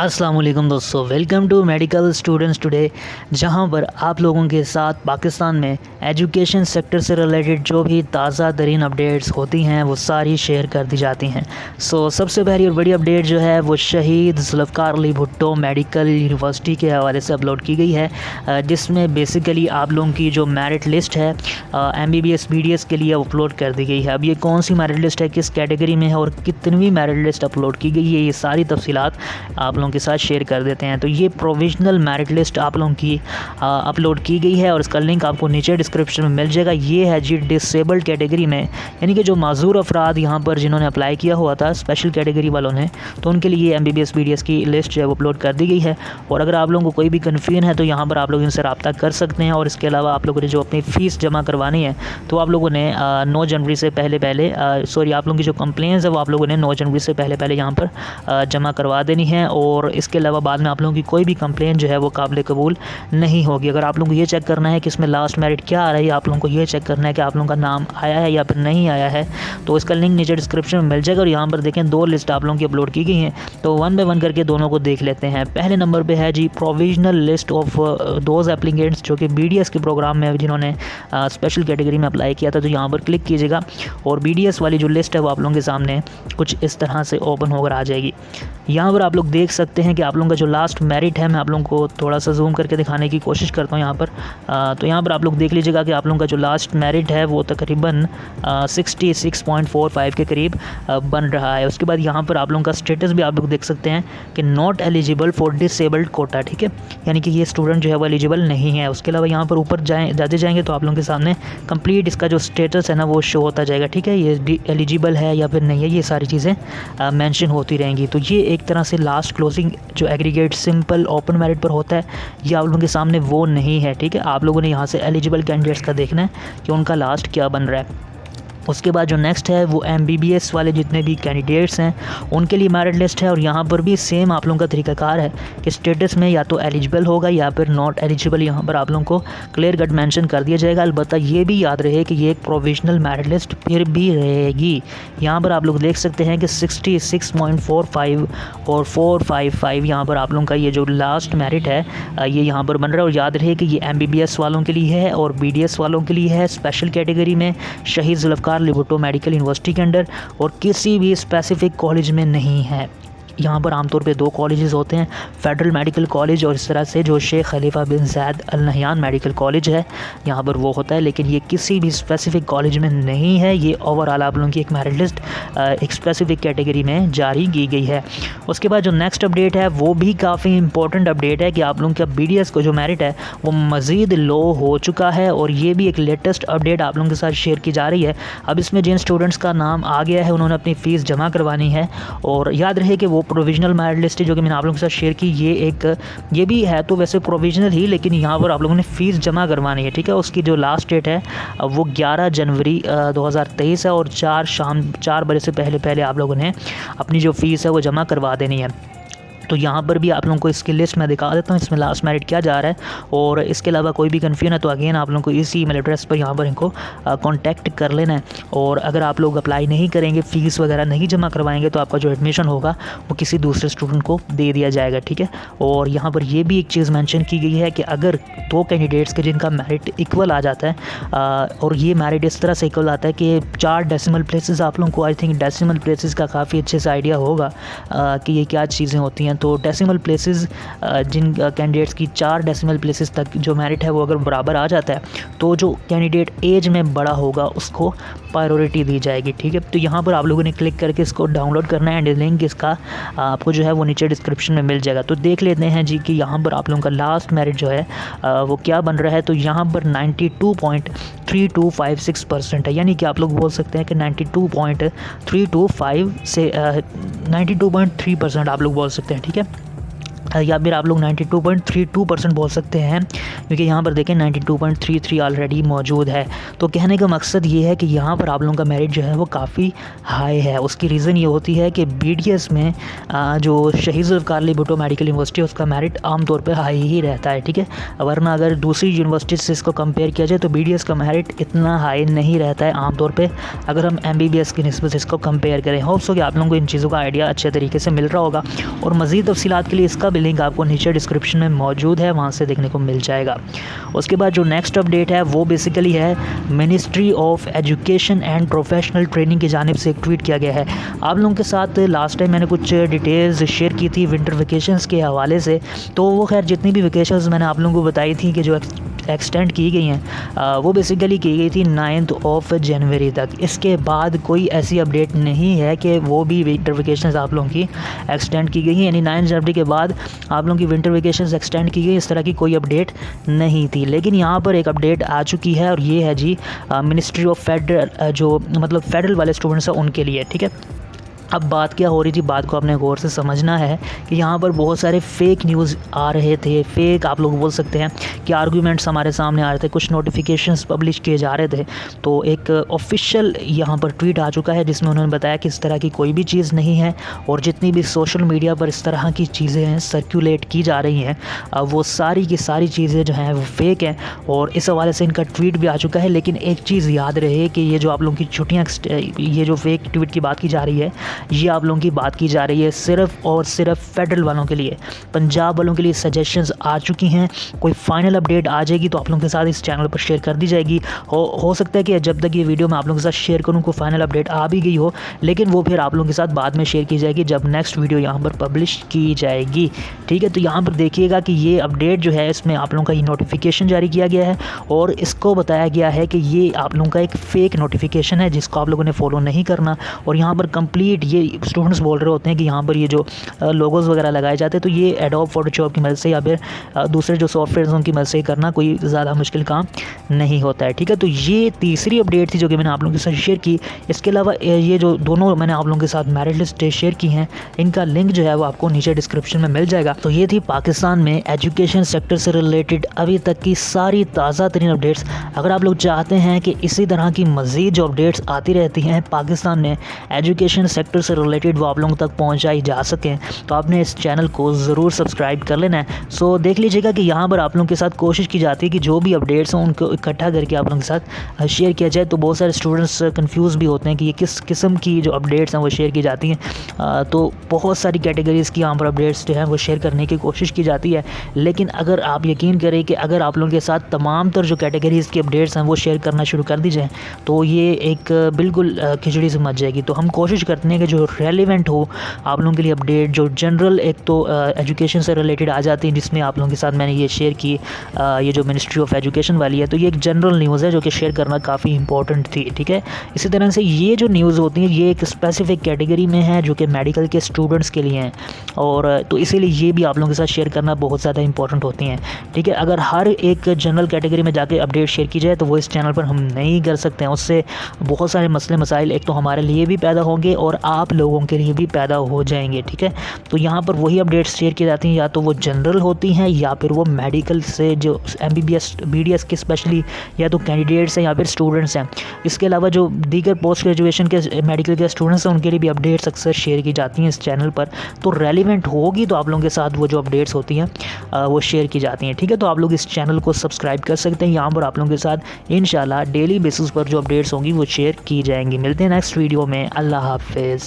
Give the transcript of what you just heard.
अस्सलाम वालेकुम दोस्तों, welcome to medical students today, जहां पर आप लोगों के साथ पाकिस्तान में एजुकेशन सेक्टर से रिलेटेड जो भी ताज़ा तरीन अपडेट्स होती हैं वो सारी शेयर कर दी जाती हैं। सबसे पहली और बड़ी अपडेट जो है वो शहीद जुल्फ़िकार अली भुट्टो मेडिकल यूनिवर्सिटी के हवाले से अपलोड की गई है, जिसमें बेसिकली आप लोगों की जो मेरिट लिस्ट है MBBS BDS के लिए अपलोड कर दी गई है। अब ये कौन सी मेरिट लिस्ट है, किस कैटेगरी में है और कितनी मेरिट लिस्ट अपलोड की गई है, ये सारी तफसीलात आप लोगों के साथ शेयर कर देते हैं। तो ये प्रोविजनल मेरिट लिस्ट आप लोगों की अपलोड की गई है और इसका लिंक आपको नीचे डिस्क्रिप्शन में मिल जाएगा। ये है जी डिसेबल्ड कैटेगरी में, यानी कि जो माजूर अफराद यहाँ पर जिन्होंने अप्लाई किया हुआ था स्पेशल कैटेगरी वालों ने, तो उनके लिए MBBS BDS की लिस्ट जो है वो अपलोड कर दी गई है। और अगर आप लोगों को कोई भी कन्फ्यूजन है तो यहाँ पर आप लोग इनसे रब्ता कर सकते हैं। और इसके अलावा आप लोगों ने जो अपनी फ़ीस जमा करवानी है तो आप लोगों ने 9 जनवरी से पहले आप लोगों की जो कंप्लेंट्स है वो आप लोगों ने 9 जनवरी से पहले यहाँ पर जमा करवा देनी है। और इसके अलावा बाद में आप लोगों की कोई भी कंप्लेंट जो है वो काबिल कबूल नहीं होगी। अगर आप लोगों को ये चेक करना है कि इसमें लास्ट मेरिट क्या आ रहा है, आप लोगों को ये चेक करना है कि आप लोगों का नाम आया है या फिर नहीं आया है, तो इसका लिंक नीचे डिस्क्रिप्शन में मिल जाएगा। और यहाँ पर देखें 2 लिस्ट आप लोगों की अपलोड की गई हैं, तो 1 बाय 1 करके दोनों को देख लेते हैं। पहले नंबर पर है जी provisional list of those applicants जो कि BDS के प्रोग्राम में जिन्होंने स्पेशल कैटेगरी में अप्लाई किया था। तो यहाँ पर क्लिक कीजिएगा और BDS वाली जो लिस्ट है वो आप लोगों के सामने कुछ इस तरह से ओपन होकर आ जाएगी। यहाँ पर आप लोग देख सकते हैं कि आप लोगों का जो लास्ट मेरिट है, मैं आप लोगों को थोड़ा सा जूम करके दिखाने की कोशिश करता हूँ यहाँ पर। तो यहाँ पर आप लोग देख लीजिएगा कि आप लोगों का जो लास्ट मेरिट है वो तकरीबन 66.45 के करीब बन रहा है। उसके बाद यहाँ पर आप लोगों का स्टेटस भी आप लोग देख सकते हैं कि not eligible for disabled quota, ठीक है, यानी कि ये स्टूडेंट जो है वो एलिजिबल नहीं है। उसके अलावा यहाँ पर ऊपर जाते जाएंगे तो आप लोगों के सामने कंप्लीट इसका जो स्टेटस है ना वो शो होता जाएगा, ठीक है, ये एलिजिबल है या फिर नहीं है, ये सारी चीज़ें मेंशन होती रहेंगी। तो ये एक तरह से लास्ट क्लोजिंग जो एग्रीगेट सिंपल ओपन मेरिट पर होता है, ये आप लोगों के सामने वो नहीं है, ठीक है। आप लोगों ने यहाँ से एलिजिबल कैंडिडेट्स का देखना है कि उनका लास्ट क्या बन रहा है। उसके बाद जो नेक्स्ट है वो MBBS वाले जितने भी कैंडिडेट्स हैं उनके लिए मेरिट लिस्ट है। और यहाँ पर भी सेम आप लोगों का तरीकाकार है कि स्टेटस में या तो एलिजिबल होगा या फिर नॉट एलिजिबल, यहाँ पर आप लोगों को क्लियर कट मेंशन कर दिया जाएगा। अलबत्ता ये भी याद रहे कि ये एक प्रोविजनल मेरिट लिस्ट फिर भी रहेगी। यहाँ पर आप लोग देख सकते हैं कि 66.45 और 455 यहाँ पर आप लोगों का ये जो लास्ट मेरिट है ये यहाँ पर बन रहा है। और याद रहे कि ये MBBS वालों के लिए है और BDS वालों के लिए है, स्पेशल कैटेगरी में शहीद जुल्फ़िकार अली भुट्टो मेडिकल यूनिवर्सिटी के अंडर, और किसी भी स्पेसिफिक कॉलेज में नहीं है। यहाँ पर आमतौर पे 2 कॉलेजेस होते हैं, फेडरल मेडिकल कॉलेज और इस तरह से जो शेख खलीफा बिन ज़ायद अल नहयान मेडिकल कॉलेज है यहाँ पर वो होता है, लेकिन ये किसी भी स्पेसिफिक कॉलेज में नहीं है। ये ओवरऑल आप लोगों की एक मेरिट लिस्ट एक स्पेसिफिक कैटेगरी में जारी की गई है। उसके बाद जो नेक्स्ट अपडेट है वो भी काफ़ी इंपॉर्टेंट अपडेट है कि आप लोगों का BDS को जो मेरिट है वो मज़ीद लो हो चुका है, और ये भी एक लेटेस्ट अपडेट आप लोगों के साथ शेयर की जा रही है। अब इसमें जिन स्टूडेंट्स का नाम आ गया है उन्होंने अपनी फ़ीस जमा करवानी है। और याद रहे कि वो प्रोविजनल मेरिट लिस्ट जो कि मैंने आप लोगों के साथ शेयर की, ये भी है तो वैसे प्रोविजनल ही, लेकिन यहाँ पर आप लोगों ने फ़ीस जमा करवानी है, ठीक है। उसकी जो लास्ट डेट है वो 11 जनवरी 2023 है और 4 बजे से पहले आप लोगों ने अपनी जो फ़ीस है वो जमा करवा देनी है। तो यहाँ पर भी आप लोगों को इसकी लिस्ट मैं दिखा देता हूँ, इसमें लास्ट मेरिट क्या जा रहा है। और इसके अलावा कोई भी कन्फ्यूजन है तो अगेन आप लोगों को इसी ईमेल एड्रेस पर यहाँ पर इनको कांटेक्ट कर लेना है। और अगर आप लोग अप्लाई नहीं करेंगे, फ़ीस वगैरह नहीं जमा करवाएंगे, तो आपका जो एडमिशन होगा वो किसी दूसरे स्टूडेंट को दे दिया जाएगा, ठीक है। और यहाँ पर ये भी एक चीज़ मेंशन की गई है कि अगर 2 कैंडिडेट्स के जिनका मेरिट इक्वल आ जाता है, और ये मेरिट इस तरह से इक्वल आता है कि 4 डेसिमल प्लेसेस, आप लोगों को आई थिंक डेसिमल प्लेसेस का काफ़ी अच्छे से आइडिया होगा कि ये क्या चीज़ें होती हैं। तो डेसिमल प्लेसेस जिन कैंडिडेट्स की 4 डेसिमल प्लेसेस तक जो मेरिट है वो अगर बराबर आ जाता है तो जो कैंडिडेट एज में बड़ा होगा उसको प्रायोरिटी दी जाएगी, ठीक है। तो यहाँ पर आप लोगों ने क्लिक करके इसको डाउनलोड करना है एंड लिंक इसका आपको जो है वो नीचे डिस्क्रिप्शन में मिल जाएगा। तो देख लेते हैं जी कि यहाँ पर आप लोगों का लास्ट मेरिट जो है वो क्या बन रहा है। तो यहाँ पर 92.3256% है, यानी कि आप लोग बोल सकते हैं कि 92.325 से 92.3% आप लोग बोल सकते हैं, ठीक है। या फिर आप लोग 92.32% बोल सकते हैं, क्योंकि यहाँ पर देखें 92.33 ऑलरेडी मौजूद है। तो कहने का मकसद ये है कि यहाँ पर आप लोगों का मेरिट जो है वो काफ़ी हाई है। उसकी रीज़न ये होती है कि BDS में जो शहीद ज़ुल्फ़िकार अली भुट्टो मेडिकल यूनिवर्सिटी उसका मेरिट आमतौर पर हाई ही रहता है, ठीक है। वरना अगर दूसरी यूनिवर्सिटी से इसको कंपेयर किया जाए तो BDS का मेरिट इतना हाई नहीं रहता है आमतौर पर, अगर हम MBBS की निस्बत से इसको कंपेयर करें। होप सो कि आप लोगों को इन चीज़ों का आइडिया अच्छे तरीके से मिल रहा होगा, और मज़ीद तफ़सीलात के लिए इसका लिंक आपको नीचे डिस्क्रिप्शन में मौजूद है, वहाँ से देखने को मिल जाएगा। उसके बाद जो नेक्स्ट अपडेट है वो बेसिकली है ministry of education and professional training की जानिब से एक ट्वीट किया गया है। आप लोगों के साथ लास्ट टाइम मैंने कुछ डिटेल्स शेयर की थी विंटर वेकेशंस के हवाले से, तो वो खैर जितनी भी वेकेशंस मैंने आप लोगों को बताई थी कि जो एक्सटेंड की गई हैं वो बेसिकली की गई थी 9 जनवरी तक। इसके बाद कोई ऐसी अपडेट नहीं है कि वो भी विंटर वेकेशंस आप लोगों की एक्सटेंड की गई हैं, यानी 9 जनवरी के बाद आप लोगों की विंटर वेकेशंस एक्सटेंड की गई। इस तरह की कोई अपडेट नहीं थी, लेकिन यहाँ पर एक अपडेट आ चुकी है, और ये है जी मिनिस्ट्री ऑफ फेडरल, जो मतलब फेडरल वाले स्टूडेंट्स हैं उनके लिए, ठीक है। अब बात क्या हो रही थी, बात को आपने गौर से समझना है कि यहाँ पर बहुत सारे फेक न्यूज़ आ रहे थे, फेक आप लोग बोल सकते हैं कि आर्गूमेंट्स हमारे सामने आ रहे थे, कुछ नोटिफिकेशंस पब्लिश किए जा रहे थे। तो एक ऑफिशियल यहाँ पर ट्वीट आ चुका है जिसमें उन्होंने बताया कि इस तरह की कोई भी चीज़ नहीं है, और जितनी भी सोशल मीडिया पर इस तरह की चीज़ें हैं सर्कुलेट की जा रही हैं वो सारी की सारी चीज़ें जो हैं वो फेक हैं, और इस हवाले से इनका ट्वीट भी आ चुका है। लेकिन एक चीज़ याद रहे कि ये जो आप लोगों की छुट्टियाँ, ये जो फेक ट्वीट की बात की जा रही है, ये आप लोगों की बात की जा रही है सिर्फ़ और सिर्फ फेडरल वालों के लिए। पंजाब वालों के लिए सजेशंस आ चुकी हैं, कोई फाइनल अपडेट आ जाएगी तो आप लोगों के साथ इस चैनल पर शेयर कर दी जाएगी। हो सकता है कि जब तक ये वीडियो मैं आप लोगों के साथ शेयर करूँ कोई फाइनल अपडेट आ भी गई हो, लेकिन वो फिर आप लोगों के साथ बाद में शेयर की जाएगी जब नेक्स्ट वीडियो यहाँ पर पब्लिश की जाएगी, ठीक है। तो यहाँ पर देखिएगा कि ये अपडेट जो है इसमें आप लोगों का ये नोटिफिकेशन जारी किया गया है, और इसको बताया गया है कि ये आप लोगों का एक फ़ेक नोटिफिकेशन है जिसको आप लोगों ने फॉलो नहीं करना। और यहाँ पर कंप्लीट ये स्टूडेंट्स बोल रहे होते हैं कि यहाँ पर ये जो लोगोज़ वगैरह लगाए जाते हैं तो ये एडोब फोटोशॉप की मदद से या फिर दूसरे जो सॉफ्टवेयर उनकी मदद से करना कोई ज़्यादा मुश्किल काम नहीं होता है, ठीक है। तो ये तीसरी अपडेट थी जो कि मैंने आप लोगों के साथ शेयर की। इसके अलावा ये जो दोनों मैंने आप लोगों के साथ मेरिट लिस्ट शेयर की हैं, इनका लिंक जो है वो आपको नीचे डिस्क्रिप्शन में मिल जाएगा। तो ये थी पाकिस्तान में एजुकेशन सेक्टर से रिलेटेड अभी तक की सारी ताज़ा तरीन अपडेट्स। अगर आप लोग चाहते हैं कि इसी तरह की मज़ीद जो अपडेट्स आती रहती हैं पाकिस्तान में एजुकेशन सेक्टर से रिलेटेड वो आप लोगों तक पहुंचाई जा सकें, तो आपने इस चैनल को ज़रूर सब्सक्राइब कर लेना है। सो देख लीजिएगा कि यहाँ पर आप लोगों के साथ कोशिश की जाती है कि जो भी अपडेट्स हैं उनको इकट्ठा करके आप लोगों के साथ शेयर किया जाए। तो बहुत सारे स्टूडेंट्स कंफ्यूज भी होते हैं कि ये किस किस्म की जो अपडेट्स हैं वो शेयर की जाती हैं। तो बहुत सारी कैटेगरीज़ की यहाँ पर अपडेट्स जो हैं वो शेयर करने की कोशिश की जाती है, लेकिन अगर आप यकीन करें कि अगर आप लोगों के साथ तमाम तर जो कैटेगरीज़ की अपडेट्स हैं वो शेयर करना शुरू कर दी जाए तो ये एक बिल्कुल खिचड़ी से मच जाएगी। तो हम कोशिश करते हैं कि जो रेलिवेंट हो आप लोगों के लिए अपडेट, जो जनरल एक तो एजुकेशन से रिलेटेड आ जाती है जिसमें आप लोगों के साथ मैंने ये शेयर की, ये जो मिनिस्ट्री ऑफ एजुकेशन वाली है, तो ये एक जनरल न्यूज़ है जो कि शेयर करना काफ़ी इंपॉर्टेंट थी, ठीक है। इसी तरह से ये जो न्यूज़ होती है ये एक स्पेसिफिक कैटेगरी में है जो कि मेडिकल के स्टूडेंट्स के लिए हैं, और तो इसीलिए ये भी आप लोगों के साथ शेयर करना बहुत ज़्यादा इंपॉर्टेंट होती हैं, ठीक है। अगर हर एक जनरल कैटेगरी में जाके अपडेट शेयर की जाए तो वो इस चैनल पर हम नहीं कर सकते हैं, उससे बहुत सारे मसले मसाइल एक तो हमारे लिए भी पैदा होंगे और आप लोगों के लिए भी पैदा हो जाएंगे, ठीक है। तो यहाँ पर वही अपडेट्स शेयर की जाती हैं, या तो वो जनरल होती हैं या फिर वो मेडिकल से जो MBBS BDS के स्पेशली या तो कैंडिडेट्स हैं या फिर स्टूडेंट्स हैं। इसके अलावा जो दीगर पोस्ट ग्रेजुएशन के मेडिकल के स्टूडेंट्स हैं उनके लिए भी अपडेट्स अक्सर शेयर की जाती हैं इस चैनल पर। तो रेलिवेंट होगी तो आप लोगों के साथ वो जो अपडेट्स होती हैं वो शेयर की जाती हैं, ठीक है। तो आप लोग इस चैनल को सब्सक्राइब कर सकते हैं, यहाँ पर आप लोगों के साथ इंशाल्लाह डेली बेसिस पर जो अपडेट्स होंगी वो शेयर की जाएंगी। मिलते हैं नेक्स्ट वीडियो में, अल्लाह हाफिज़।